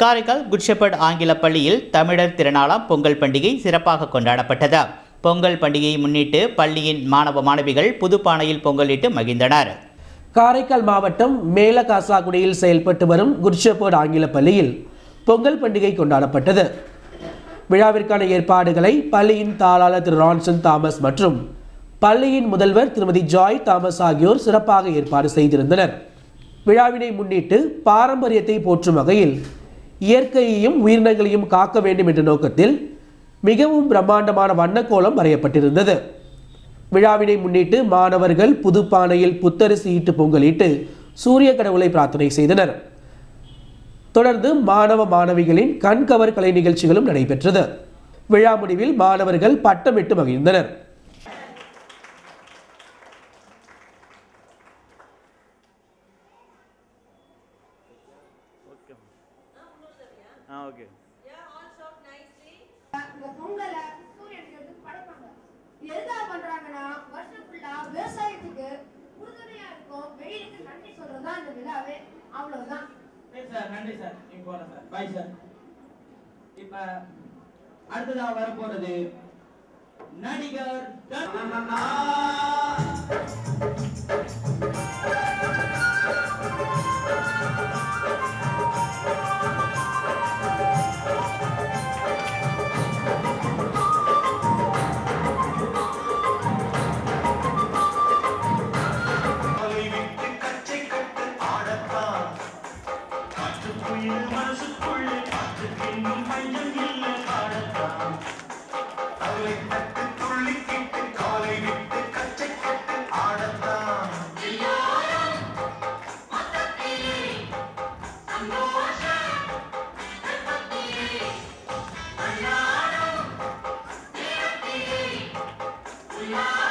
Karaikal good shepherd ஆங்கில பள்ளியில் தமிழர் திருநாளாம் பொங்கல் பண்டிகை சிறப்பாக கொண்டாடப்பட்டது. பொங்கல் பண்டிகையை முன்னிட்டு பள்ளியின் மாணவ மாணவிகள் புதுப்பானையில் பொங்கலிட்டு மகிழ்ந்தனர். காரைக்கால் மாவட்டம் மேலகாசாகுடியில் செயல்பட்டு வரும் குட் ஷெப்பர்ட் ஆங்கில பள்ளியில் பொங்கல் பண்டிகை கொண்டாடப்பட்டது. விழாவிற்கான ஏற்பாடுகளை பள்ளியின் தாளாளர் திரு ரான்சன் தாமஸ் மற்றும் பள்ளியின் முதல்வர் திருமதி ஜாய் தாமஸ் ஆகியோர் சிறப்பாக ஏற்பாடு செய்திருந்தனர். விழாவினை முன்னிட்டு பாரம்பரியத்தை போற்றும் வகையில் இயற்கையையும் உயிரினங்களையும் காக்க வேண்டும் என்ற நோக்கத்தில் மிகவும் பிரம்மாண்டமான வண்ணக்கோலம் வரையப்பட்டிருந்தது. விழாவினை முன்னிட்டு மாணவர்கள் புதுப்பானையில் புத்தரிசி இட்டு பொங்கலிட்டு சூரிய கடவுளை பிரார்த்தனை செய்தனர். தொடர்ந்து மாணவ மாணவிகளின் கண்கவர் கலை நிகழ்ச்சிகளும் நடைபெற்றது. விழா முடிவில் மாணவர்கள் பட்டமிட்டு மகிழ்ந்தனர். விவசாயத்துக்கு உறுதுணையா இருக்கும். வெயிலுக்கு நன்றி சொல்றதுதான் இந்த விழாவே. அவ்வளவுதான். நன்றி சார். இப்போ சார் பாய் சார். இப்ப அடுத்ததா வர போறது நடிகர் Yeah.